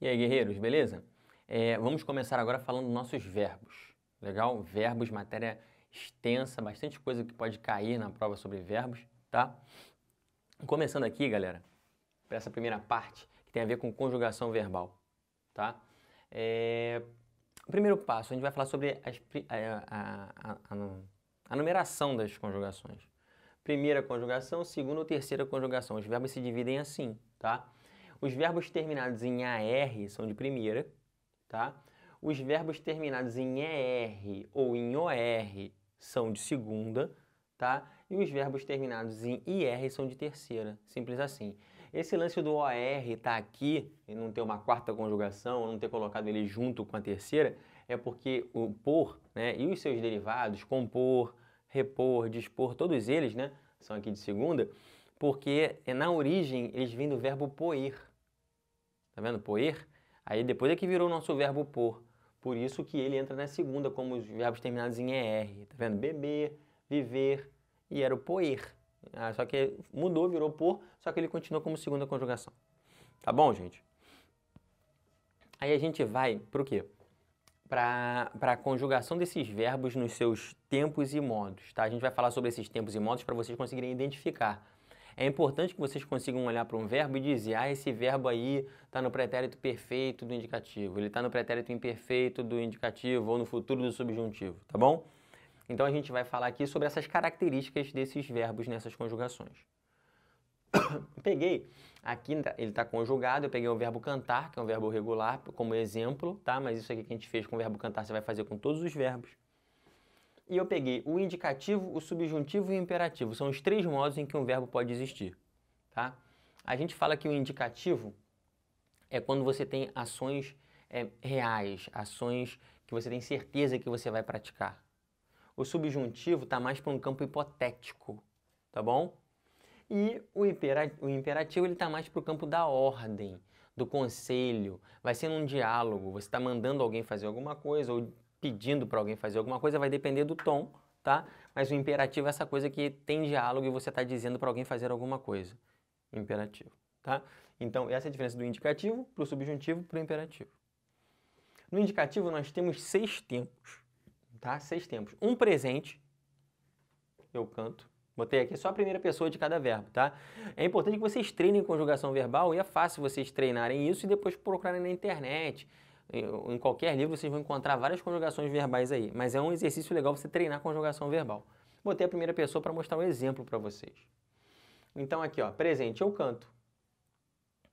E aí, guerreiros, beleza? Vamos começar agora falando dos nossos verbos. Legal? Verbos, matéria extensa, bastante coisa que pode cair na prova sobre verbos, tá? Começando aqui, galera, para essa primeira parte, que tem a ver com conjugação verbal, tá? O primeiro passo, a gente vai falar sobre a numeração das conjugações. Primeira conjugação, segunda ou terceira conjugação. Os verbos se dividem assim, tá? Os verbos terminados em AR são de primeira, tá? Os verbos terminados em ER ou em OR são de segunda, tá? E os verbos terminados em IR são de terceira, simples assim. Esse lance do OR tá aqui e não ter uma quarta conjugação, não ter colocado ele junto com a terceira, é porque o por, né, e os seus derivados, compor, repor, dispor, todos eles, né, são aqui de segunda, porque na origem eles vêm do verbo poer. Tá vendo? Poer. Aí depois é que virou o nosso verbo pôr. Por isso que ele entra na segunda, como os verbos terminados em ER. Tá vendo? Beber, viver, e era o poer. Só que mudou, virou pôr, só que ele continua como segunda conjugação. Tá bom, gente? Aí a gente vai para o quê? Para a conjugação desses verbos nos seus tempos e modos, tá? A gente vai falar sobre esses tempos e modos para vocês conseguirem identificar. É importante que vocês consigam olhar para um verbo e dizer, esse verbo aí está no pretérito perfeito do indicativo, ele está no pretérito imperfeito do indicativo ou no futuro do subjuntivo, tá bom? Então a gente vai falar aqui sobre essas características desses verbos nessas conjugações. Peguei, aqui ele está conjugado, eu peguei o verbo cantar, que é um verbo regular, como exemplo, tá? Mas isso aqui que a gente fez com o verbo cantar, você vai fazer com todos os verbos. E eu peguei o indicativo, o subjuntivo e o imperativo. São os três modos em que um verbo pode existir, tá? A gente fala que o indicativo é quando você tem ações reais, ações que você tem certeza que você vai praticar. O subjuntivo está mais para um campo hipotético, tá bom? E o imperativo ele está mais para o campo da ordem, do conselho. Vai ser num diálogo, você está mandando alguém fazer alguma coisa ou pedindo para alguém fazer alguma coisa, vai depender do tom, tá? Mas o imperativo é essa coisa que tem diálogo e você está dizendo para alguém fazer alguma coisa. Imperativo, tá? Então, essa é a diferença do indicativo para o subjuntivo para o imperativo. No indicativo, nós temos 6 tempos, tá? 6 tempos. Um presente, eu canto. Botei aqui só a primeira pessoa de cada verbo, tá? É importante que vocês treinem conjugação verbal e é fácil vocês treinarem isso e depois procurarem na internet. Em qualquer livro vocês vão encontrar várias conjugações verbais aí, mas é um exercício legal você treinar conjugação verbal. Botei a primeira pessoa para mostrar um exemplo para vocês. Então aqui, ó, presente, eu canto,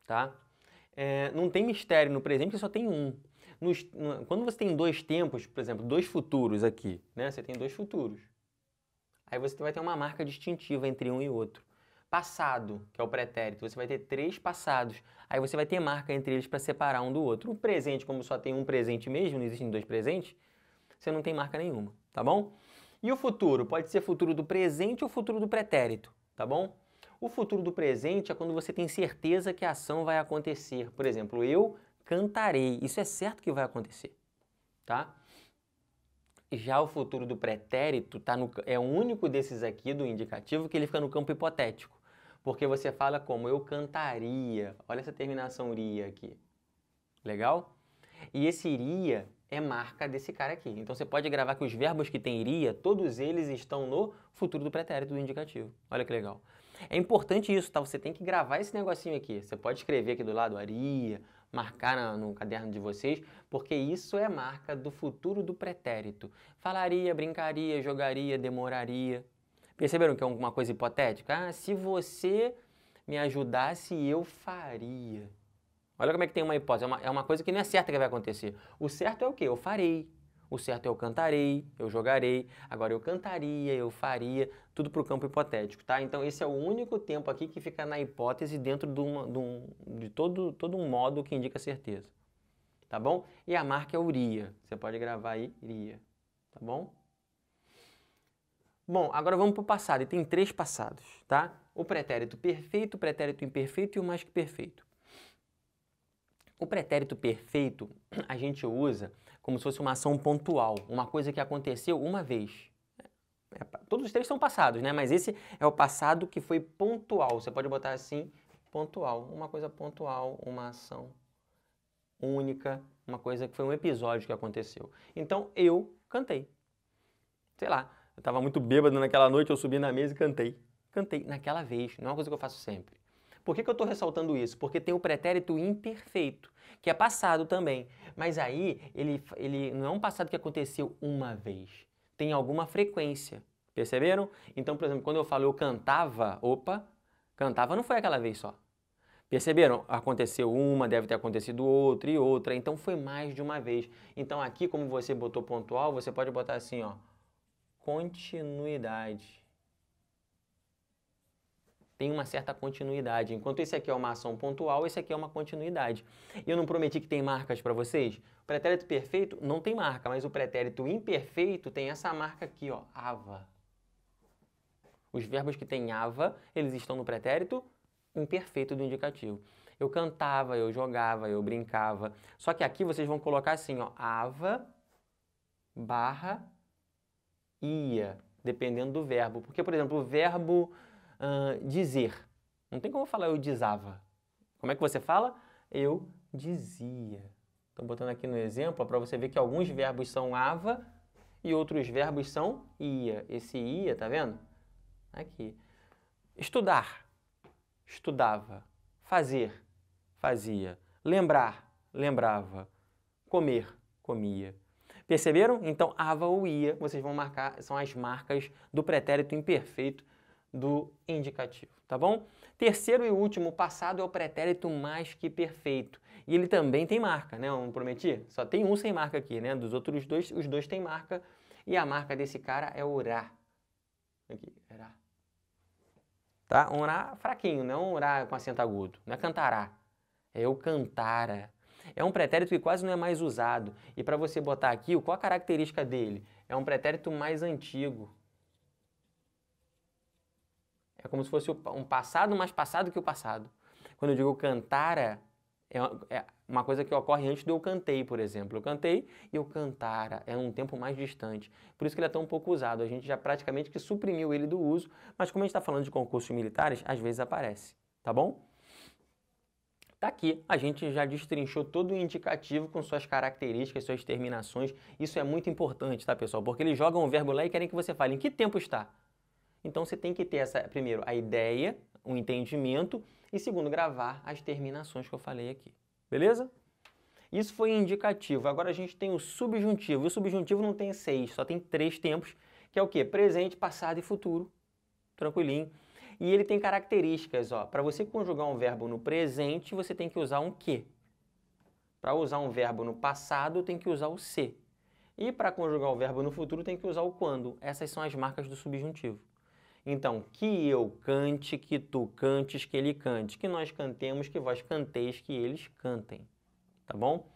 tá? Não tem mistério no presente, porque só tem um. Quando você tem dois tempos, por exemplo, dois futuros aqui, né? Você tem dois futuros. Aí você vai ter uma marca distintiva entre um e outro. Passado, que é o pretérito, você vai ter 3 passados. Aí você vai ter marca entre eles para separar um do outro. O presente, como só tem um presente mesmo, não existem 2 presentes, você não tem marca nenhuma, tá bom? E o futuro? Pode ser futuro do presente ou futuro do pretérito, tá bom? O futuro do presente é quando você tem certeza que a ação vai acontecer. Por exemplo, eu cantarei. Isso é certo que vai acontecer, tá? Já o futuro do pretérito é o único desses aqui do indicativo que ele fica no campo hipotético. Porque você fala como eu cantaria. Olha essa terminação iria aqui. Legal? E esse iria é marca desse cara aqui. Então você pode gravar que os verbos que tem iria, todos eles estão no futuro do pretérito do indicativo. Olha que legal. É importante isso, tá? Você tem que gravar esse negocinho aqui. Você pode escrever aqui do lado aria, marcar no caderno de vocês, porque isso é marca do futuro do pretérito. Falaria, brincaria, jogaria, demoraria. Perceberam que é uma coisa hipotética? Se você me ajudasse, eu faria. Olha como é que tem uma hipótese. É uma coisa que não é certa que vai acontecer. O certo é o quê? Eu farei. O certo é eu cantarei, eu jogarei. Agora eu cantaria, eu faria. Tudo para o campo hipotético, tá? Então esse é o único tempo aqui que fica na hipótese dentro de todo um modo que indica certeza. Tá bom? E a marca é o iria. Você pode gravar aí, iria. Tá bom? Bom, agora vamos para o passado. E tem 3 passados, tá? O pretérito perfeito, o pretérito imperfeito e o mais que perfeito. O pretérito perfeito a gente usa como se fosse uma ação pontual, uma coisa que aconteceu uma vez. Todos os 3 são passados, né? Mas esse é o passado que foi pontual. Você pode botar assim, pontual. Uma coisa pontual, uma ação única, uma coisa que foi um episódio que aconteceu. Então, eu cantei. Sei lá, eu estava muito bêbado naquela noite, eu subi na mesa e cantei. Cantei naquela vez, não é uma coisa que eu faço sempre. Por que eu estou ressaltando isso? Porque tem o pretérito imperfeito, que é passado também. Mas aí, ele não é um passado que aconteceu uma vez. Tem alguma frequência. Perceberam? Então, por exemplo, quando eu falo eu cantava, opa, cantava não foi aquela vez só. Perceberam? Aconteceu uma, deve ter acontecido outra e outra, então foi mais de uma vez. Então aqui, como você botou pontual, você pode botar assim, ó, continuidade. Tem uma certa continuidade. Enquanto esse aqui é uma ação pontual, esse aqui é uma continuidade. E eu não prometi que tem marcas para vocês? O pretérito perfeito não tem marca, mas o pretérito imperfeito tem essa marca aqui, ó, ava. Os verbos que têm ava, eles estão no pretérito imperfeito do indicativo. Eu cantava, eu jogava, eu brincava. Só que aqui vocês vão colocar assim, ó, ava barra ia, dependendo do verbo. Porque, por exemplo, o verbo dizer. Não tem como eu falar eu dizava. Como é que você fala? Eu dizia. Estou botando aqui no exemplo para você ver que alguns verbos são ava e outros verbos são ia. Esse ia, tá vendo? Aqui. Estudar. Estudava. Fazer. Fazia. Lembrar. Lembrava. Comer. Comia. Perceberam? Então, ava ou ia, vocês vão marcar, são as marcas do pretérito imperfeito do indicativo, tá bom? Terceiro e último passado é o pretérito mais que perfeito. E ele também tem marca, né? Eu não prometi? Só tem um sem marca aqui, né? Dos outros dois, os dois têm marca. E a marca desse cara é orar. Aqui, orar. Tá? Um orar fraquinho, não é um orar com acento agudo. Não é cantará. É o cantara. É um pretérito que quase não é mais usado. E para você botar aqui, qual a característica dele? É um pretérito mais antigo. É como se fosse um passado mais passado que o passado. Quando eu digo cantara, é uma coisa que ocorre antes do eu cantei, por exemplo. Eu cantei e eu cantara. É um tempo mais distante. Por isso que ele é tão pouco usado. A gente já praticamente que suprimiu ele do uso, mas como a gente está falando de concursos militares, às vezes aparece. Tá bom? Tá aqui, a gente já destrinchou todo o indicativo com suas características, suas terminações. Isso é muito importante, tá, pessoal? Porque eles jogam o verbo lá e querem que você fale em que tempo está. Então você tem que ter primeiro, a ideia, o entendimento e segundo, gravar as terminações que eu falei aqui. Beleza? Isso foi indicativo. Agora a gente tem o subjuntivo. E o subjuntivo não tem 6, só tem 3 tempos, que é o quê? Presente, passado e futuro. Tranquilinho. E ele tem características, ó. Para você conjugar um verbo no presente, você tem que usar um que. Para usar um verbo no passado, tem que usar o se. E para conjugar o verbo no futuro, tem que usar o quando. Essas são as marcas do subjuntivo. Então, que eu cante, que tu cantes, que ele cante, que nós cantemos, que vós canteis, que eles cantem. Tá bom?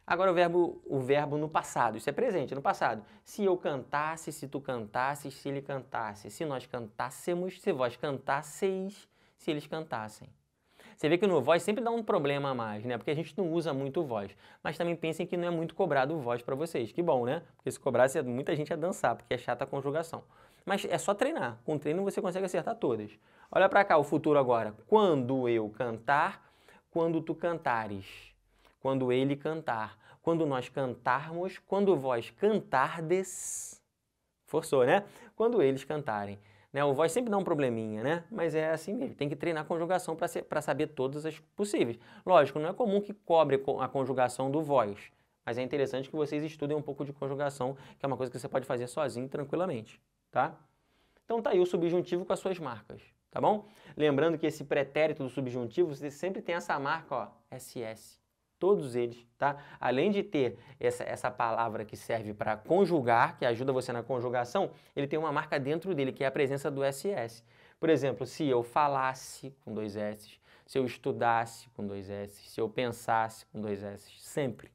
Agora o verbo no passado, isso é presente, no passado. Se eu cantasse, se tu cantasses, se ele cantasse. Se nós cantássemos, se vós cantasseis, se eles cantassem. Você vê que no voz sempre dá um problema a mais, né? Porque a gente não usa muito voz. Mas também pensem que não é muito cobrado voz para vocês. Que bom, né? Porque se cobrasse, muita gente ia dançar, porque é chata a conjugação. Mas é só treinar. Com treino você consegue acertar todas. Olha para cá o futuro agora. Quando eu cantar, quando tu cantares. Quando ele cantar, quando nós cantarmos, quando vós cantardes, forçou, né? Quando eles cantarem. Né? O voz sempre dá um probleminha, né? Mas é assim mesmo, tem que treinar a conjugação para saber todas as possíveis. Lógico, não é comum que cobre a conjugação do voz, mas é interessante que vocês estudem um pouco de conjugação, que é uma coisa que você pode fazer sozinho tranquilamente, tá? Então tá aí o subjuntivo com as suas marcas, tá bom? Lembrando que esse pretérito do subjuntivo, você sempre tem essa marca, ó, SS. Todos eles, tá? Além de ter essa palavra que serve para conjugar, que ajuda você na conjugação, ele tem uma marca dentro dele, que é a presença do SS. Por exemplo, se eu falasse, com 2 S, se eu estudasse, com 2 S, se eu pensasse, com 2 S, sempre.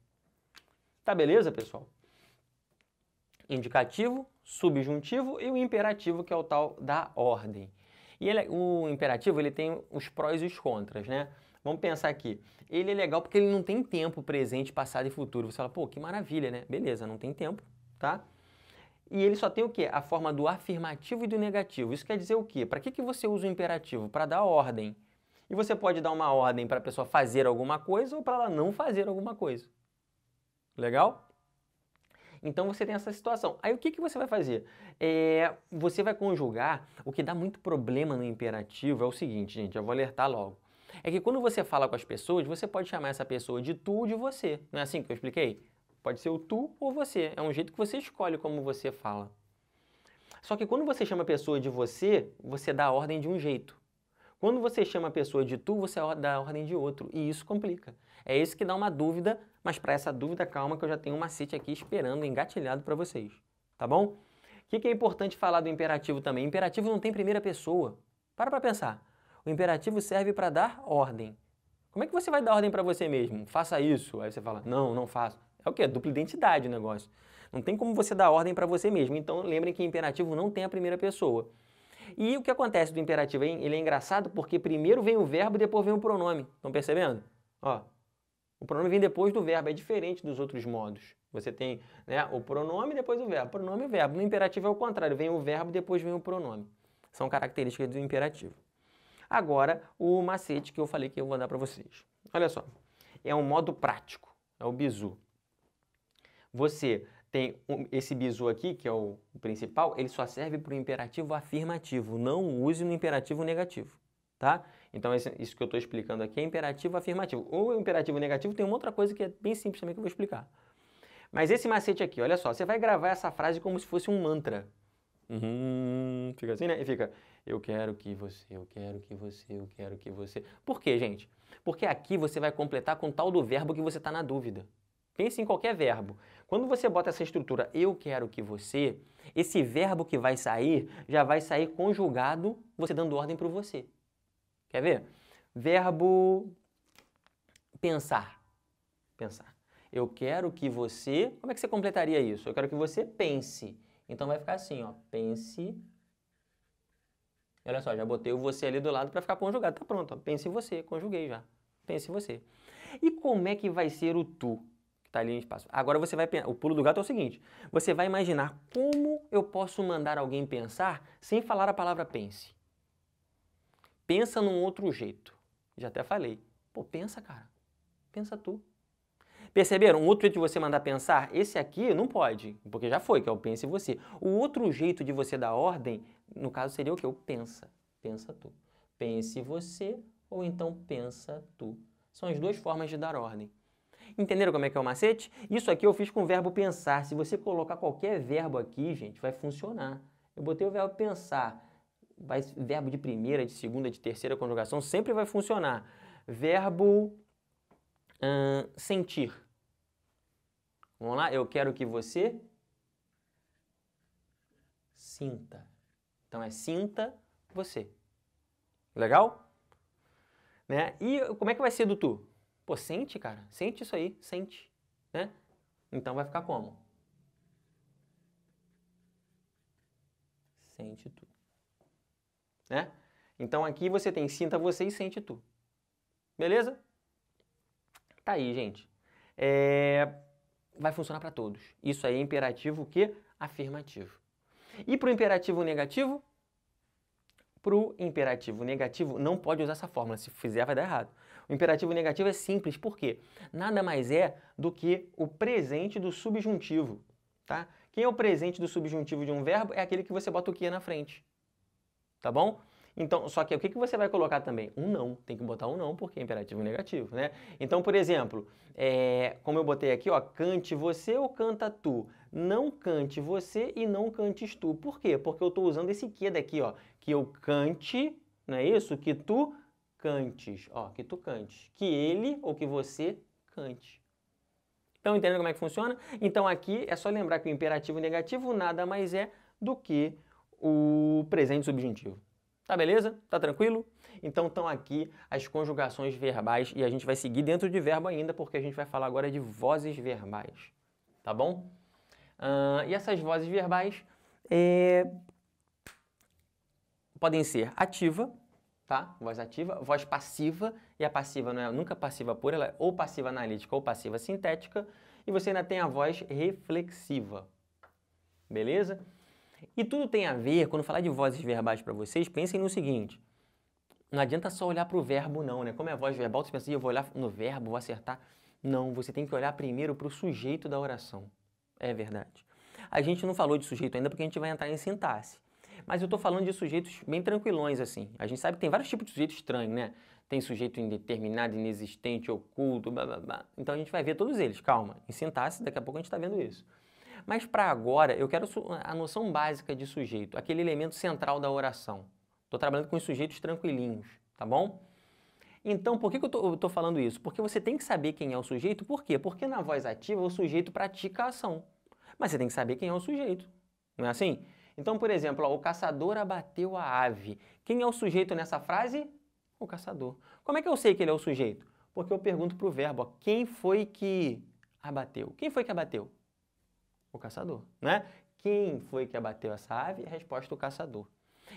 Tá beleza, pessoal? Indicativo, subjuntivo e o imperativo, que é o tal da ordem. E o imperativo, ele tem os prós e os contras, né? Vamos pensar aqui. Ele é legal porque ele não tem tempo presente, passado e futuro. Você fala, pô, que maravilha, né? Beleza, não tem tempo, tá? E ele só tem o quê? A forma do afirmativo e do negativo. Isso quer dizer o quê? Para que você usa o imperativo? Para dar ordem. E você pode dar uma ordem para a pessoa fazer alguma coisa ou para ela não fazer alguma coisa. Legal? Então você tem essa situação. Aí o que você vai fazer? Você vai conjugar. O que dá muito problema no imperativo é o seguinte, gente, eu vou alertar logo. É que quando você fala com as pessoas, você pode chamar essa pessoa de tu ou de você. Não é assim que eu expliquei? Pode ser o tu ou você. É um jeito que você escolhe como você fala. Só que quando você chama a pessoa de você, você dá a ordem de um jeito. Quando você chama a pessoa de tu, você dá a ordem de outro. E isso complica. É isso que dá uma dúvida, mas para essa dúvida, calma que eu já tenho um macete aqui esperando, engatilhado para vocês. Tá bom? O que é importante falar do imperativo também? O imperativo não tem primeira pessoa. Para pensar. O imperativo serve para dar ordem. Como é que você vai dar ordem para você mesmo? Faça isso. Aí você fala, não, não faço. É o quê? Dupla identidade o negócio. Não tem como você dar ordem para você mesmo. Então lembrem que imperativo não tem a primeira pessoa. E o que acontece do imperativo? Ele é engraçado porque primeiro vem o verbo e depois vem o pronome. Estão percebendo? Ó, o pronome vem depois do verbo, é diferente dos outros modos. Você tem, né, o pronome e depois o verbo. Pronome e verbo. No imperativo é o contrário, vem o verbo e depois vem o pronome. São características do imperativo. Agora, o macete que eu falei que eu vou dar para vocês. Olha só, é um modo prático, é o bizu. Você tem esse bizu aqui, que é o principal, ele só serve para o imperativo afirmativo, não use no imperativo negativo, tá? Então, isso que eu estou explicando aqui é imperativo afirmativo. O imperativo negativo tem uma outra coisa que é bem simples também que eu vou explicar. Mas esse macete aqui, olha só, você vai gravar essa frase como se fosse um mantra. Fica assim, né? E fica, eu quero que você, eu quero que você, eu quero que você. Por quê, gente? Porque aqui você vai completar com tal do verbo que você está na dúvida. Pense em qualquer verbo. Quando você bota essa estrutura, eu quero que você, esse verbo que vai sair, já vai sair conjugado, você dando ordem para o você. Quer ver? Verbo pensar. Pensar. Eu quero que você... Como é que você completaria isso? Eu quero que você pense. Então vai ficar assim, ó. Pense. Olha só, já botei o você ali do lado para ficar conjugado. Tá pronto, ó. Pense em você. Conjuguei já. Pense em você. E como é que vai ser o tu? Tá ali em espaço. Agora você vai pensar, o pulo do gato é o seguinte, você vai imaginar como eu posso mandar alguém pensar sem falar a palavra pense. Pensa num outro jeito. Já até falei. Pô, pensa, cara. Pensa tu. Perceberam? Um outro jeito de você mandar pensar, esse aqui não pode, porque já foi, que é o pense você. O outro jeito de você dar ordem, no caso seria o quê? O pensa. Pensa tu. Pense você ou então pensa tu. São as duas formas de dar ordem. Entenderam como é que é o macete? Isso aqui eu fiz com o verbo pensar. Se você colocar qualquer verbo aqui, gente, vai funcionar. Eu botei o verbo pensar. Verbo de primeira, de segunda, de terceira conjugação sempre vai funcionar. Verbo sentir. Vamos lá? Eu quero que você sinta. Então é sinta você. Legal? Né? E como é que vai ser do tu? Pô, sente, cara. Sente isso aí. Sente. Né? Então vai ficar como? Sente tu. Né? Então aqui você tem sinta você e sente tu. Beleza? Tá aí, gente. Vai funcionar para todos. Isso aí é imperativo o quê? Afirmativo. E para o imperativo negativo? Para o imperativo negativo não pode usar essa fórmula. Se fizer vai dar errado. O imperativo negativo é simples. Por quê? Nada mais é do que o presente do subjuntivo. Tá? Quem é o presente do subjuntivo de um verbo? É aquele que você bota o que na frente. Tá bom? Então, só que o que você vai colocar também? Um não. Tem que botar um não, porque é imperativo negativo, né? Então, por exemplo, como eu botei aqui, ó, cante você ou canta tu? Não cante você e não cantes tu. Por quê? Porque eu estou usando esse que daqui, ó. Que eu cante, não é isso? Que tu cantes. Ó, que tu cantes. Que ele ou que você cante. Então, entendendo como é que funciona? Então, aqui é só lembrar que o imperativo negativo nada mais é do que o presente subjuntivo. Tá beleza? Tá tranquilo? Então estão aqui as conjugações verbais e a gente vai seguir dentro de verbo ainda, porque a gente vai falar agora de vozes verbais. Tá bom? E essas vozes verbais podem ser ativa, tá? Voz ativa, voz passiva, e a passiva não é nunca passiva pura, ela é ou passiva analítica ou passiva sintética, e você ainda tem a voz reflexiva. Beleza? E tudo tem a ver, quando falar de vozes verbais para vocês, pensem no seguinte. Não adianta só olhar para o verbo não, né? Como é voz verbal, você pensa, eu vou olhar no verbo, vou acertar. Não, você tem que olhar primeiro para o sujeito da oração. É verdade. A gente não falou de sujeito ainda porque a gente vai entrar em sintaxe. Mas eu estou falando de sujeitos bem tranquilões, assim. A gente sabe que tem vários tipos de sujeito estranho, né? Tem sujeito indeterminado, inexistente, oculto, blá, blá, blá. Então a gente vai ver todos eles, calma. Em sintaxe, daqui a pouco a gente está vendo isso. Mas para agora, eu quero a noção básica de sujeito, aquele elemento central da oração. Estou trabalhando com os sujeitos tranquilinhos, tá bom? Então, por que eu estou falando isso? Porque você tem que saber quem é o sujeito, por quê? Porque na voz ativa o sujeito pratica a ação. Mas você tem que saber quem é o sujeito, não é assim? Então, por exemplo, ó, o caçador abateu a ave. Quem é o sujeito nessa frase? O caçador. Como é que eu sei que ele é o sujeito? Porque eu pergunto para o verbo, ó, quem foi que abateu? Quem foi que abateu? O caçador, né? Quem foi que abateu essa ave? A resposta, o caçador.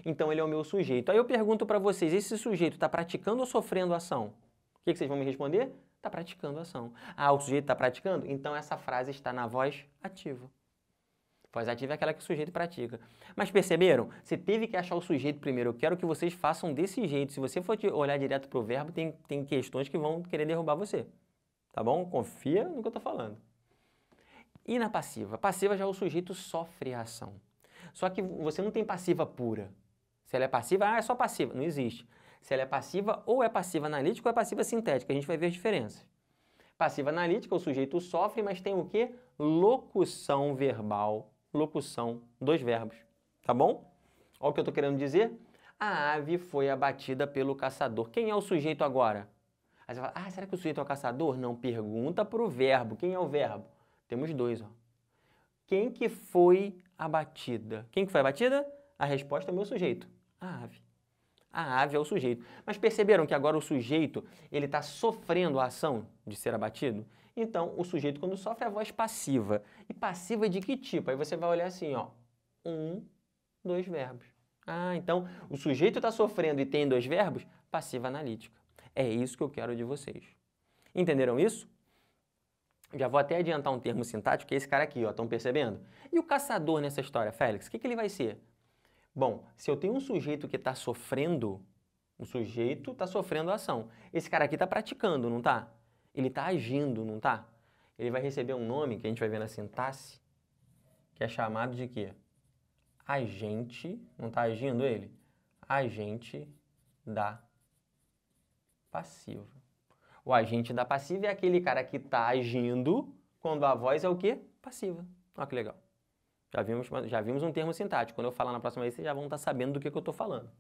Então, ele é o meu sujeito. Aí eu pergunto para vocês, esse sujeito está praticando ou sofrendo ação? O que vocês vão me responder? Está praticando ação. Ah, o sujeito está praticando? Então, essa frase está na voz ativa. Voz ativa é aquela que o sujeito pratica. Mas perceberam? Você teve que achar o sujeito primeiro. Eu quero que vocês façam desse jeito. Se você for olhar direto para o verbo, tem questões que vão querer derrubar você. Tá bom? Confia no que eu estou falando. E na passiva? Passiva já o sujeito sofre a ação. Só que você não tem passiva pura. Se ela é passiva, é só passiva. Não existe. Se ela é passiva, ou é passiva analítica ou é passiva sintética. A gente vai ver as diferenças. Passiva analítica, o sujeito sofre, mas tem o quê? Locução verbal. Locução dos verbos. Tá bom? Olha o que eu estou querendo dizer. A ave foi abatida pelo caçador. Quem é o sujeito agora? Aí você fala, será que o sujeito é o caçador? Não, pergunta para o verbo. Quem é o verbo? Temos dois, ó. Quem que foi abatida? Quem que foi abatida? A resposta é o meu sujeito, a ave. A ave é o sujeito. Mas perceberam que agora o sujeito ele está sofrendo a ação de ser abatido? Então, o sujeito, quando sofre, é a voz passiva. E passiva de que tipo? Aí você vai olhar assim, ó. 1, 2 verbos. Então, o sujeito está sofrendo e tem 2 verbos? Passiva analítica. É isso que eu quero de vocês. Entenderam isso? Já vou até adiantar um termo sintático, que é esse cara aqui, ó, estão percebendo? E o caçador nessa história, Félix, o que ele vai ser? Bom, se eu tenho um sujeito que está sofrendo, o sujeito está sofrendo a ação. Esse cara aqui está praticando, não está? Ele está agindo, não está? Ele vai receber um nome, que a gente vai ver na sintaxe, que é chamado de quê? Agente, não está agindo ele? Agente da passiva. O agente da passiva é aquele cara que está agindo quando a voz é o quê? Passiva. Olha que legal. Já vimos um termo sintático. Quando eu falar na próxima vez, vocês já vão estar sabendo do que eu estou falando.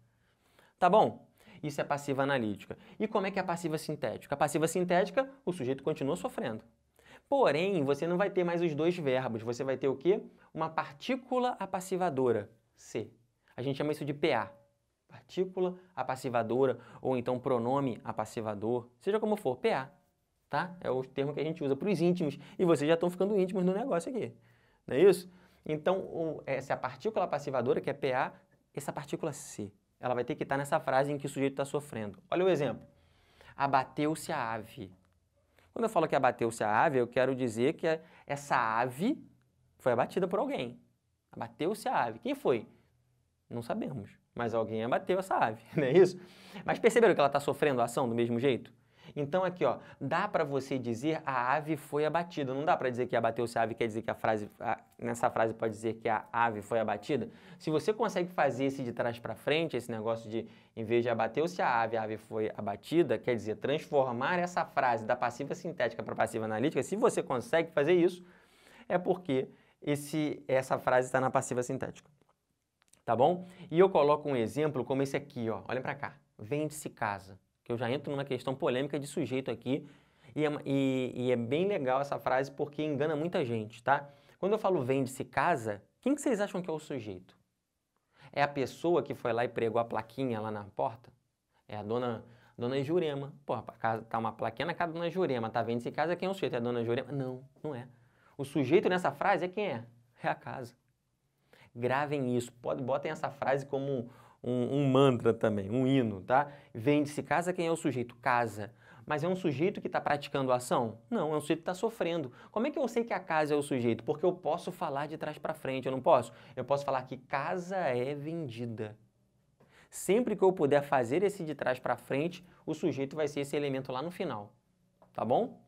Tá bom? Isso é passiva analítica. E como é que é a passiva sintética? A passiva sintética, o sujeito continua sofrendo. Porém, você não vai ter mais os 2 verbos. Você vai ter o quê? Uma partícula apassivadora, C. A gente chama isso de PA. Partícula apassivadora, ou então pronome apassivador, seja como for, PA, tá? É o termo que a gente usa para os íntimos, e vocês já estão ficando íntimos no negócio aqui, não é isso? Então, essa é a partícula apassivadora, que é PA, essa partícula C, ela vai ter que estar nessa frase em que o sujeito está sofrendo. Olha o exemplo. Abateu-se a ave. Quando eu falo que abateu-se a ave, eu quero dizer que essa ave foi abatida por alguém. Abateu-se a ave. Quem foi? Não sabemos. Mas alguém abateu essa ave, não é isso? Mas perceberam que ela está sofrendo a ação do mesmo jeito? Então aqui, ó, dá para você dizer a ave foi abatida. Não dá para dizer que abateu-se a ave, quer dizer que nessa frase pode dizer que a ave foi abatida? Se você consegue fazer esse de trás para frente, esse negócio de, em vez de abateu-se a ave foi abatida, quer dizer, transformar essa frase da passiva sintética para passiva analítica, se você consegue fazer isso, é porque essa frase está na passiva sintética. Tá bom? E eu coloco um exemplo como esse aqui, ó. Olha para cá. Vende-se casa. Que eu já entro numa questão polêmica de sujeito aqui. E é bem legal essa frase porque engana muita gente, tá? Quando eu falo vende-se casa, quem que vocês acham que é o sujeito? É a pessoa que foi lá e pregou a plaquinha lá na porta? É a dona Jurema. Porra, tá uma plaquinha na casa da dona Jurema. Tá vende-se casa, quem é o sujeito? É a dona Jurema? Não, não é. O sujeito nessa frase é quem é? É a casa. Gravem isso, botem essa frase como um mantra também, um hino, tá? Vende-se casa, quem é o sujeito? Casa. Mas é um sujeito que está praticando a ação? Não, é um sujeito que está sofrendo. Como é que eu sei que a casa é o sujeito? Porque eu posso falar de trás para frente, eu não posso? Eu posso falar que casa é vendida. Sempre que eu puder fazer esse de trás para frente, o sujeito vai ser esse elemento lá no final. Tá bom?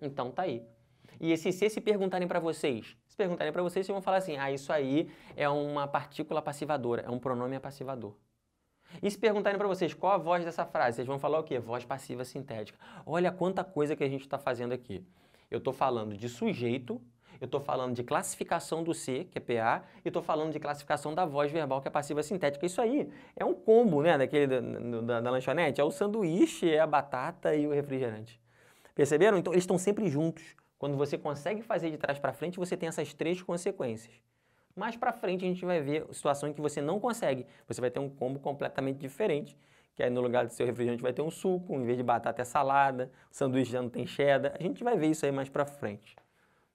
Então tá aí. E esse se perguntarem para vocês, vocês vão falar assim, ah, isso aí é uma partícula passivadora, é um pronome apassivador. E se perguntarem para vocês qual a voz dessa frase, vocês vão falar o quê? Voz passiva sintética. Olha quanta coisa que a gente está fazendo aqui. Eu estou falando de sujeito, eu estou falando de classificação do C, que é PA, e estou falando de classificação da voz verbal, que é passiva sintética. Isso aí é um combo, né, da lanchonete, é o sanduíche, é a batata e o refrigerante. Perceberam? Então eles estão sempre juntos. Quando você consegue fazer de trás para frente, você tem essas três consequências. Mais para frente a gente vai ver situação em que você não consegue. Você vai ter um combo completamente diferente, que aí no lugar do seu refrigerante vai ter um suco, em vez de batata é salada, o sanduíche já não tem cheddar. A gente vai ver isso aí mais para frente.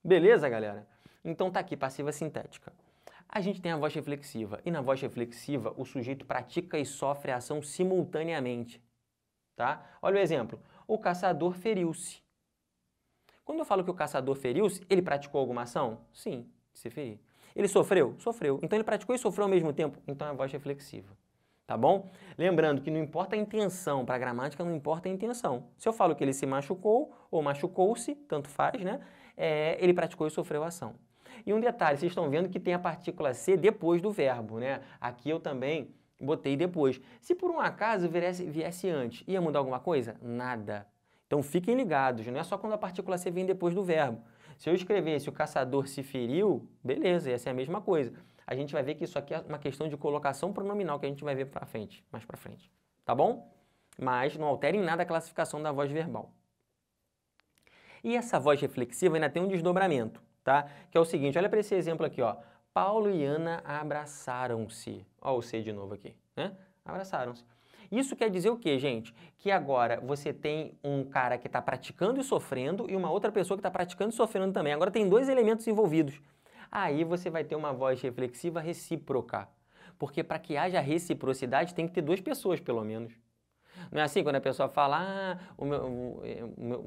Beleza, galera? Então tá aqui, passiva sintética. A gente tem a voz reflexiva, e na voz reflexiva o sujeito pratica e sofre a ação simultaneamente. Tá? Olha o exemplo. O caçador feriu-se. Quando eu falo que o caçador feriu-se, ele praticou alguma ação? Sim, se ferir. Ele sofreu? Sofreu. Então ele praticou e sofreu ao mesmo tempo? Então é a voz reflexiva. Tá bom? Lembrando que não importa a intenção, para a gramática não importa a intenção. Se eu falo que ele se machucou ou machucou-se, tanto faz, né? Ele praticou e sofreu a ação. E um detalhe, vocês estão vendo que tem a partícula C depois do verbo, né? Aqui eu também botei depois. Se por um acaso viesse antes, ia mudar alguma coisa? Nada. Então fiquem ligados, não é só quando a partícula C vem depois do verbo. Se eu escrevesse o caçador se feriu, beleza, ia ser a mesma coisa. A gente vai ver que isso aqui é uma questão de colocação pronominal que a gente vai ver mais pra frente. Tá bom? Mas não altera em nada a classificação da voz verbal. E essa voz reflexiva ainda tem um desdobramento, tá? Que é o seguinte, olha para esse exemplo aqui, ó. Paulo e Ana abraçaram-se. Ó o C de novo aqui, né? Abraçaram-se. Isso quer dizer o quê, gente? Que agora você tem um cara que está praticando e sofrendo e uma outra pessoa que está praticando e sofrendo também. Agora tem dois elementos envolvidos. Aí você vai ter uma voz reflexiva recíproca. Porque para que haja reciprocidade tem que ter duas pessoas, pelo menos. Não é assim quando a pessoa fala,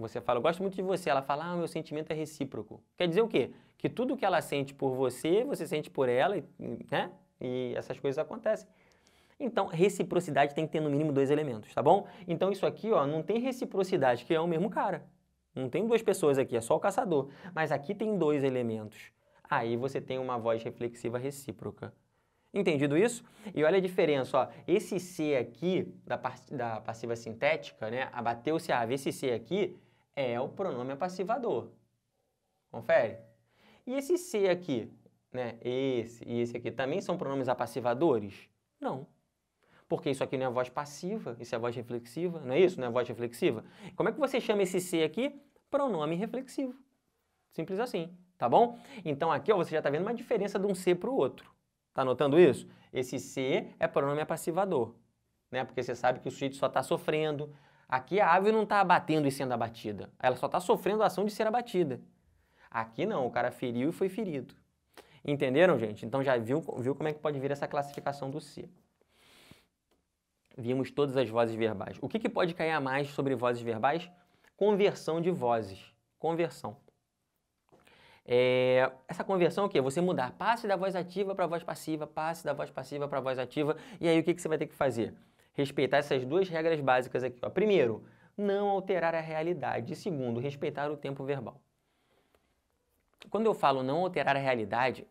você fala, eu gosto muito de você, ela fala, o meu sentimento é recíproco. Quer dizer o quê? Que tudo que ela sente por você, você sente por ela, né? E essas coisas acontecem. Então, reciprocidade tem que ter no mínimo dois elementos, tá bom? Então isso aqui, ó, não tem reciprocidade, que é o mesmo cara. Não tem duas pessoas aqui, é só o caçador. Mas aqui tem dois elementos. Aí você tem uma voz reflexiva recíproca. Entendido isso? E olha a diferença, ó. Esse C aqui, da passiva sintética, né? Abateu-se a ave. Esse C aqui é o pronome apassivador. Confere? E esse C aqui, né? Esse e esse aqui também são pronomes apassivadores? Não. Porque isso aqui não é voz passiva, isso é voz reflexiva, não é isso? Não é voz reflexiva? Como é que você chama esse C aqui? Pronome reflexivo. Simples assim, tá bom? Então aqui ó, você já está vendo uma diferença de um C para o outro. Tá notando isso? Esse C é pronome apassivador, né? Porque você sabe que o sujeito só está sofrendo. Aqui a ave não está abatendo e sendo abatida. Ela só está sofrendo a ação de ser abatida. Aqui não, o cara feriu e foi ferido. Entenderam, gente? Então já viu como é que pode vir essa classificação do C. Vimos todas as vozes verbais. O que pode cair a mais sobre vozes verbais? Conversão de vozes. Conversão. Essa conversão é o quê? Você mudar passe da voz ativa para a voz passiva, passe da voz passiva para a voz ativa. E aí o que você vai ter que fazer? Respeitar essas duas regras básicas aqui. Ó. Primeiro, não alterar a realidade. E segundo, respeitar o tempo verbal. Quando eu falo não alterar a realidade,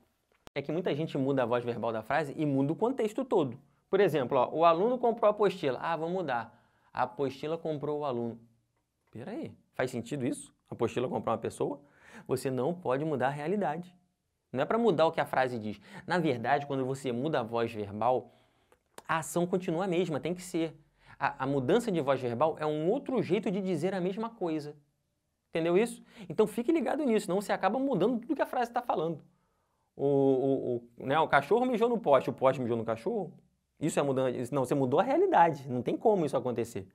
é que muita gente muda a voz verbal da frase e muda o contexto todo. Por exemplo, ó, o aluno comprou a apostila. Ah, vamos mudar. A apostila comprou o aluno. Peraí, faz sentido isso? A apostila comprou uma pessoa? Você não pode mudar a realidade. Não é para mudar o que a frase diz. Na verdade, quando você muda a voz verbal, a ação continua a mesma, tem que ser. A mudança de voz verbal é um outro jeito de dizer a mesma coisa. Entendeu isso? Então fique ligado nisso, senão você acaba mudando tudo que a frase está falando. O cachorro mijou no poste, o poste mijou no cachorro. Isso é mudança. Não, você mudou a realidade. Não tem como isso acontecer.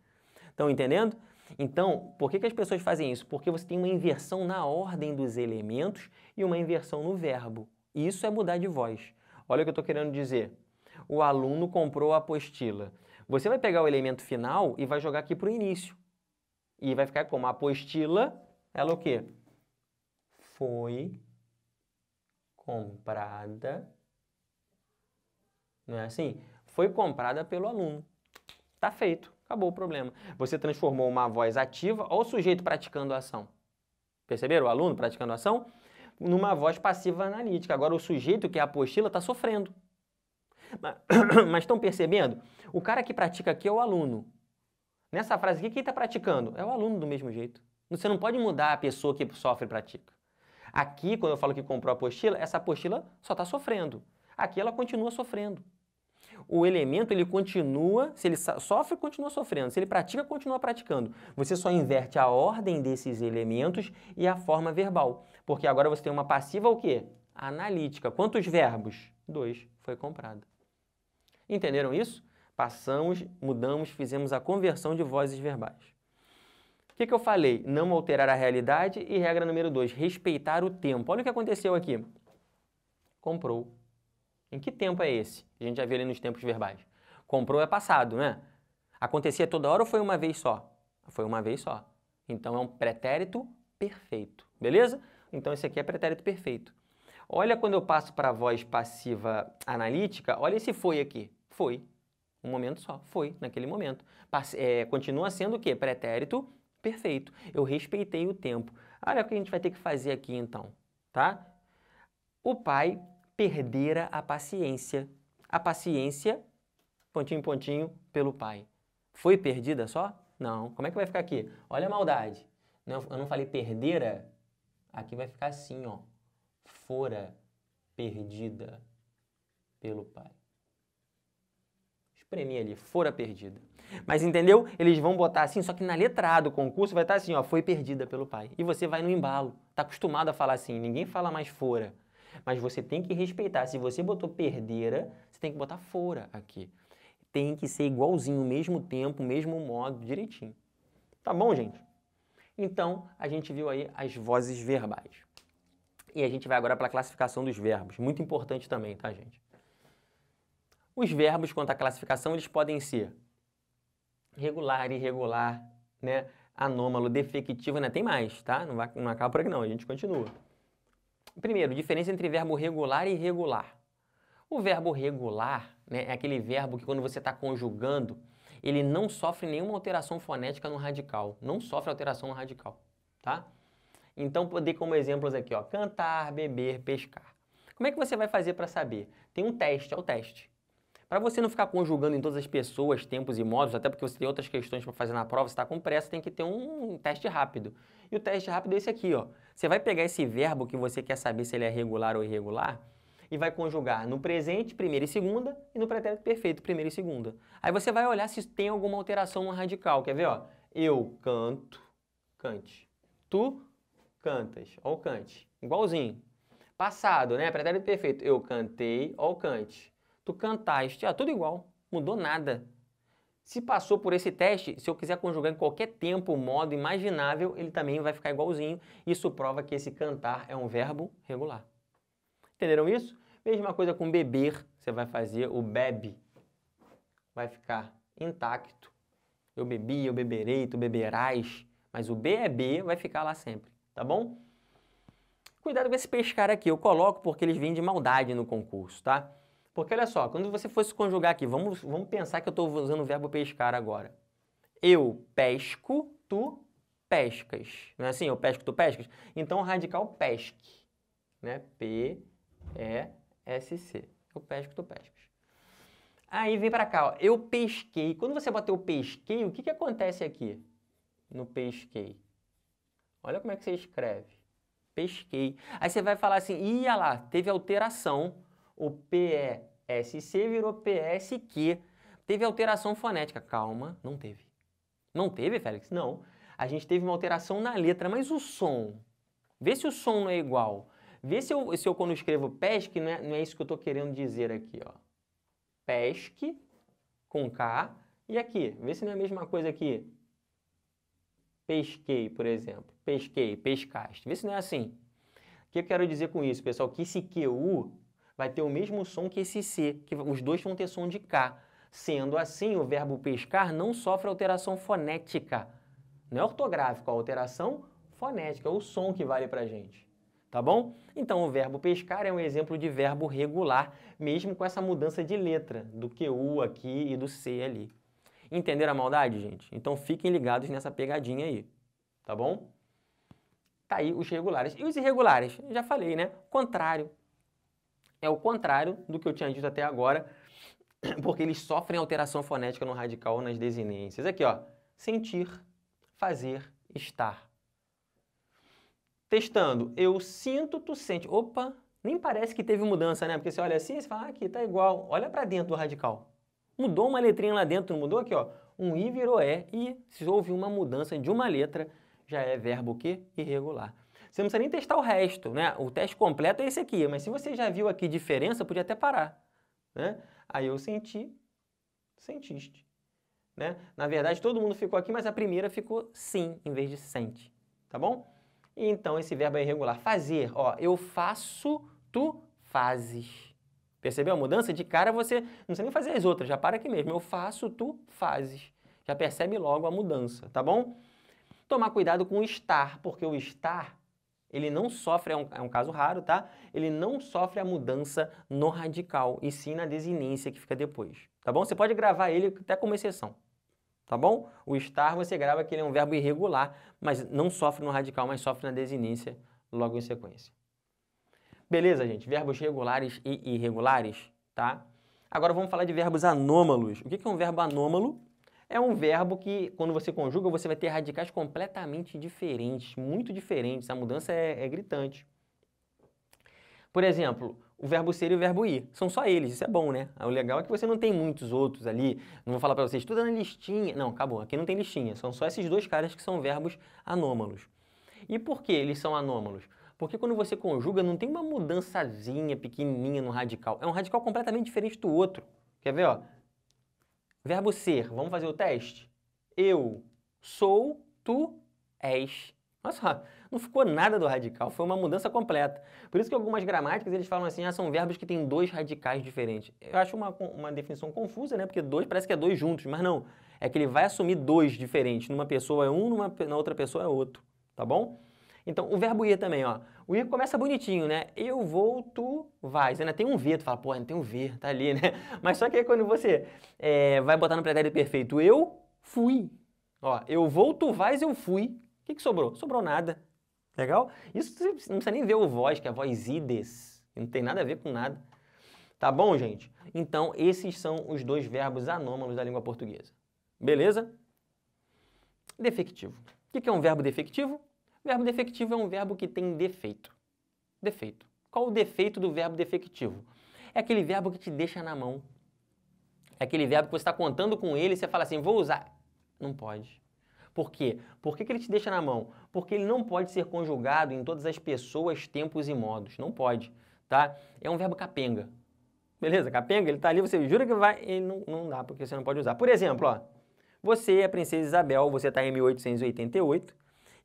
Estão entendendo? Então, por que as pessoas fazem isso? Porque você tem uma inversão na ordem dos elementos e uma inversão no verbo. Isso é mudar de voz. Olha o que eu estou querendo dizer. O aluno comprou a apostila. Você vai pegar o elemento final e vai jogar aqui para o início. E vai ficar como? A apostila, ela o quê? Foi comprada. Não é assim? foi comprada pelo aluno. Tá feito, acabou o problema. Você transformou uma voz ativa, ou o sujeito praticando a ação. Perceberam? O aluno praticando a ação? Numa voz passiva analítica. Agora o sujeito, que é a apostila, está sofrendo. Mas estão percebendo? O cara que pratica aqui é o aluno. Nessa frase aqui, quem está praticando? É o aluno do mesmo jeito. Você não pode mudar a pessoa que sofre e pratica. Aqui, quando eu falo que comprou a apostila, essa apostila só está sofrendo. Aqui ela continua sofrendo. O elemento, ele continua, se ele sofre, continua sofrendo. Se ele pratica, continua praticando. Você só inverte a ordem desses elementos e a forma verbal. Porque agora você tem uma passiva o quê? Analítica. Quantos verbos? 2. Foi comprada. Entenderam isso? Passamos, mudamos, fizemos a conversão de vozes verbais. O que eu falei? Não alterar a realidade e regra número 2, respeitar o tempo. Olha o que aconteceu aqui. Comprou. Em que tempo é esse? A gente já viu ali nos tempos verbais. Comprou é passado, né? Acontecia toda hora ou foi uma vez só? Foi uma vez só. Então é um pretérito perfeito. Beleza? Então esse aqui é pretérito perfeito. Olha quando eu passo para a voz passiva analítica, olha esse foi aqui. Foi. Um momento só. Foi, naquele momento. Continua sendo o quê? Pretérito perfeito. Eu respeitei o tempo. Olha o que a gente vai ter que fazer aqui então, tá? O pai perdera a paciência. A paciência, pontinho, pontinho, pelo pai. Foi perdida só? Não. Como é que vai ficar aqui? Olha a maldade. Eu não falei perdera? Aqui vai ficar assim, ó. Fora perdida pelo pai. Espremi ali, fora perdida. Mas entendeu? Eles vão botar assim, só que na letra A do concurso vai estar assim, ó, foi perdida pelo pai. E você vai no embalo. Tá acostumado a falar assim, ninguém fala mais fora. Mas você tem que respeitar. Se você botou perdera, você tem que botar fora aqui. Tem que ser igualzinho, mesmo tempo, mesmo modo, direitinho. Tá bom, gente? Então, a gente viu aí as vozes verbais. E a gente vai agora para a classificação dos verbos. Muito importante também, tá, gente? Os verbos, quanto à classificação, eles podem ser regular, irregular, né? Anômalo, defectivo, né? Tem mais, tá? Não acaba por aqui não, a gente continua. Primeiro, diferença entre verbo regular e irregular. O verbo regular, né, é aquele verbo que quando você está conjugando, ele não sofre nenhuma alteração fonética no radical. Não sofre alteração no radical, tá? Então, dei como exemplos aqui, ó, cantar, beber, pescar. Como é que você vai fazer para saber? Tem um teste, é o teste. Para você não ficar conjugando em todas as pessoas, tempos e modos, até porque você tem outras questões para fazer na prova, você está com pressa, tem que ter um teste rápido. E o teste rápido é esse aqui, ó. Você vai pegar esse verbo que você quer saber se ele é regular ou irregular e vai conjugar no presente, primeira e segunda, e no pretérito perfeito, primeira e segunda. Aí você vai olhar se tem alguma alteração no radical. Quer ver, ó? Eu canto, cante. Tu cantas, ou cante. Igualzinho. Passado, né? Pretérito perfeito. Eu cantei, ou cante. Tu cantaste, tudo igual, mudou nada. Se passou por esse teste, se eu quiser conjugar em qualquer tempo, modo imaginável, ele também vai ficar igualzinho. Isso prova que esse cantar é um verbo regular. Entenderam isso? Mesma coisa com beber, você vai fazer o bebe. Vai ficar intacto. Eu bebi, eu beberei, tu beberás. Mas o B é B, vai ficar lá sempre, tá bom? Cuidado com esse pescar aqui, eu coloco porque eles vêm de maldade no concurso, tá? Porque olha só, quando você fosse conjugar aqui, vamos pensar que eu estou usando o verbo pescar agora. Eu pesco, tu pescas. Não é assim? Eu pesco, tu pescas? Então, o radical pesque. Né? P-E-S-C. Eu pesco, tu pescas. Aí vem para cá, ó. Eu pesquei. Quando você bater o pesquei, o que acontece aqui? No pesquei. Olha como é que você escreve. Pesquei. Aí você vai falar assim, ia lá, teve alteração. O PSC virou PSQ. Teve alteração fonética. Calma, não teve. Não teve, Félix? Não. A gente teve uma alteração na letra, mas o som. Vê se o som não é igual. Vê se eu quando escrevo pesque, não é isso que eu estou querendo dizer aqui, ó. Pesque, com K, e aqui. Vê se não é a mesma coisa aqui. Pesquei, por exemplo. Pesquei, pescaste. Vê se não é assim. O que eu quero dizer com isso, pessoal? Que esse QU vai ter o mesmo som que esse C, que os dois vão ter som de K. Sendo assim, o verbo pescar não sofre alteração fonética. Não é ortográfico, é alteração fonética, é o som que vale pra gente. tá bom? Então, o verbo pescar é um exemplo de verbo regular, mesmo com essa mudança de letra, do QU aqui e do C ali. Entenderam a maldade, gente? Então, fiquem ligados nessa pegadinha aí, tá bom? Tá aí os regulares. E os irregulares? Já falei, né? Contrário. É o contrário do que eu tinha dito até agora, porque eles sofrem alteração fonética no radical ou nas desinências. Aqui, ó. Sentir, fazer, estar. Testando. Eu sinto, tu sente. Opa, nem parece que teve mudança, né? Porque você olha assim e fala, ah, aqui tá igual. Olha para dentro do radical. Mudou uma letrinha lá dentro, não mudou? Aqui, ó. Um I virou E. E se houve uma mudança de uma letra, já é verbo o quê? Irregular. Você não precisa nem testar o resto, né? O teste completo é esse aqui. Mas se você já viu aqui diferença, podia até parar, né? Aí eu senti, sentiste, né? Na verdade, todo mundo ficou aqui, mas a primeira ficou sim, em vez de sente, tá bom? E então, esse verbo é irregular. Fazer, ó, eu faço, tu fazes. Percebeu a mudança? De cara você não precisa nem fazer as outras, já para aqui mesmo. Eu faço, tu fazes. Já percebe logo a mudança, tá bom? Tomar cuidado com o estar, porque o estar, ele não sofre, é um caso raro, tá? Ele não sofre a mudança no radical, e sim na desinência que fica depois, tá bom? Você pode gravar ele até como exceção, tá bom? O estar você grava que ele é um verbo irregular, mas não sofre no radical, mas sofre na desinência logo em sequência. Beleza, gente? Verbos regulares e irregulares, tá? Agora vamos falar de verbos anômalos. O que é um verbo anômalo? É um verbo que, quando você conjuga, você vai ter radicais completamente diferentes, muito diferentes. A mudança é gritante. Por exemplo, o verbo ser e o verbo ir. São só eles, isso é bom, né? O legal é que você não tem muitos outros ali. Não vou falar para vocês, tudo na listinha. Não, acabou. Aqui não tem listinha. São só esses dois caras que são verbos anômalos. E por que eles são anômalos? Porque quando você conjuga, não tem uma mudançazinha pequenininha no radical. É um radical completamente diferente do outro. Quer ver, ó? Verbo ser, vamos fazer o teste? Eu sou, tu és. Nossa, não ficou nada do radical, foi uma mudança completa. Por isso que algumas gramáticas eles falam assim, são verbos que têm dois radicais diferentes. Eu acho uma definição confusa, né? Porque dois parece que é dois juntos, mas não. É que ele vai assumir dois diferentes. Numa pessoa é um, na outra pessoa é outro, tá bom? Então, o verbo ir também, ó. O ir começa bonitinho, né? Eu vou, tu vais. Ainda tem um V, tu fala, pô, ainda tem um V, tá ali, né? Mas só que aí quando você vai botar no pretérito perfeito, eu fui. Ó, eu vou, tu vais, eu fui. O que sobrou? Sobrou nada. Legal? Isso você não precisa nem ver o voz, que é a voz ides. Não tem nada a ver com nada. Tá bom, gente? Então, esses são os dois verbos anômalos da língua portuguesa. Beleza? Defectivo. O que é um verbo defectivo? Verbo defectivo é um verbo que tem defeito. Defeito. Qual o defeito do verbo defectivo? É aquele verbo que te deixa na mão. É aquele verbo que você está contando com ele e você fala assim, vou usar. Não pode. Por quê? Por que ele te deixa na mão? Porque ele não pode ser conjugado em todas as pessoas, tempos e modos. Não pode, tá? É um verbo capenga. Beleza? Capenga, ele está ali, você jura que vai, ele não dá, porque você não pode usar. Por exemplo, ó, você é a princesa Isabel, você está em 1888,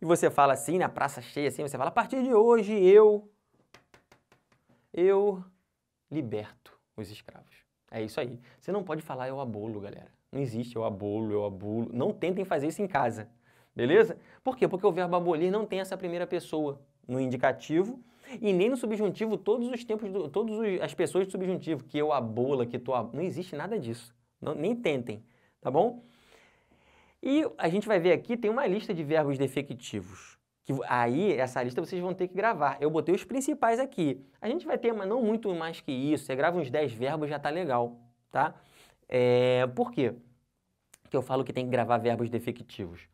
e você fala assim, na praça cheia, assim, você fala, a partir de hoje eu liberto os escravos. É isso aí. Você não pode falar eu abolo, galera. Não existe eu abulo. Não tentem fazer isso em casa, beleza? Por quê? Porque o verbo abolir não tem essa primeira pessoa no indicativo e nem no subjuntivo todos os tempos, todas as pessoas do subjuntivo, que eu abola, que tu abola. Não existe nada disso. Não, nem tentem, tá bom? E a gente vai ver aqui, tem uma lista de verbos defectivos. Que aí, essa lista vocês vão ter que gravar. Eu botei os principais aqui. A gente vai ter, mas não muito mais que isso. Você grava uns 10 verbos, já tá legal, tá? Por quê que eu falo que tem que gravar verbos defectivos?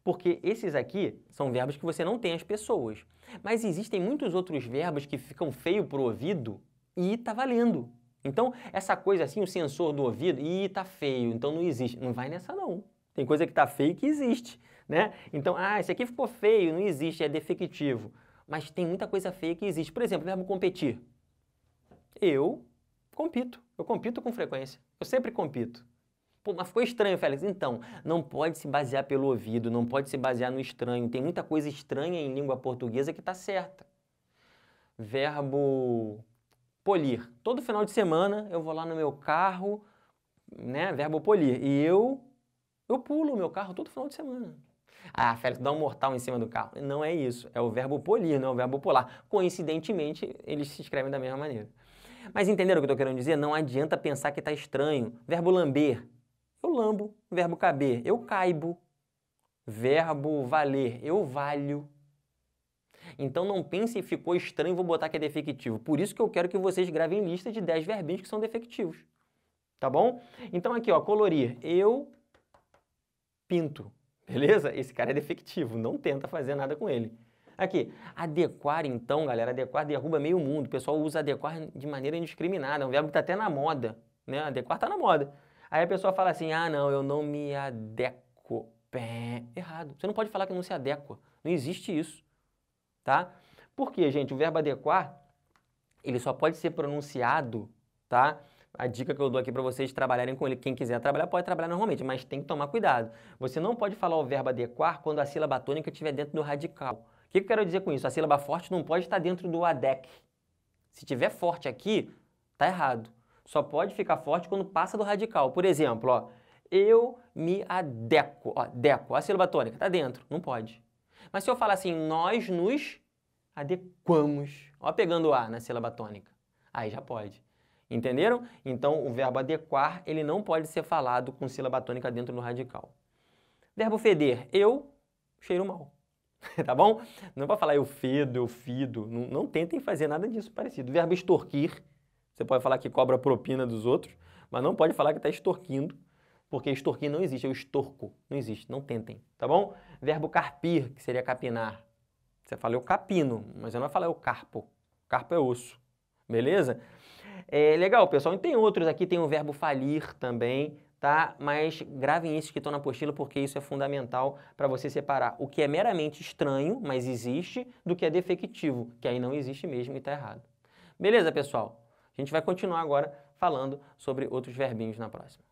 Porque esses aqui são verbos que você não tem as pessoas. Mas existem muitos outros verbos que ficam feio pro ouvido e tá valendo. Então, essa coisa assim, o sensor do ouvido, tá feio, então não existe. Não vai nessa não. Tem coisa que tá feio que existe, né? Então, esse aqui ficou feio, não existe, é defectivo. Mas tem muita coisa feia que existe. Por exemplo, o verbo competir. Eu compito com frequência. Eu sempre compito. Pô, mas ficou estranho, Félix. Então, não pode se basear pelo ouvido, não pode se basear no estranho. Tem muita coisa estranha em língua portuguesa que tá certa. Verbo polir. Todo final de semana eu vou lá no meu carro, né? Verbo polir. E eu pulo o meu carro todo final de semana. Ah, Félix, dá um mortal em cima do carro. Não é isso, é o verbo polir, não é o verbo polar. Coincidentemente, eles se escrevem da mesma maneira. Mas entenderam o que eu estou querendo dizer? Não adianta pensar que está estranho. Verbo lamber, eu lambo. Verbo caber, eu caibo. Verbo valer, eu valho. Então não pense ficou estranho, vou botar que é defectivo. Por isso que eu quero que vocês gravem lista de 10 verbinhos que são defectivos. Tá bom? Então aqui, ó, colorir, eu pinto. Beleza? Esse cara é defectivo, não tenta fazer nada com ele. Aqui, adequar então, galera, adequar derruba meio mundo. O pessoal usa adequar de maneira indiscriminada, é um verbo que está até na moda, né? Adequar está na moda. Aí a pessoa fala assim, ah não, eu não me adequo. Pé, errado. Você não pode falar que não se adequa. Não existe isso, tá? Por quê, gente? O verbo adequar, ele só pode ser pronunciado, tá? A dica que eu dou aqui para vocês trabalharem com ele, quem quiser trabalhar pode trabalhar normalmente, mas tem que tomar cuidado. Você não pode falar o verbo adequar quando a sílaba tônica estiver dentro do radical. O que eu quero dizer com isso? A sílaba forte não pode estar dentro do adec. Se tiver forte aqui, tá errado. Só pode ficar forte quando passa do radical. Por exemplo, ó, eu me adequo. Ó, deco, a sílaba tônica, tá dentro, não pode. Mas se eu falar assim, nós nos adequamos, ó, pegando o A na sílaba tônica, aí já pode. Entenderam? Então, o verbo adequar, ele não pode ser falado com sílaba tônica dentro do radical. Verbo feder, eu cheiro mal. Tá bom? Não é para falar eu fedo, eu fido. Não tentem fazer nada disso parecido. Verbo extorquir, você pode falar que cobra propina dos outros, mas não pode falar que está extorquindo, porque extorquir não existe, eu extorco. Não existe, não tentem, tá bom? Verbo carpir, que seria capinar. Você fala eu capino, mas você não vai falar eu carpo. Carpo é osso, beleza? É legal, pessoal. E tem outros aqui, tem o verbo falir também, tá? Mas gravem esses que estão na apostila porque isso é fundamental para você separar o que é meramente estranho, mas existe, do que é defectivo, que aí não existe mesmo e está errado. Beleza, pessoal? A gente vai continuar agora falando sobre outros verbinhos na próxima.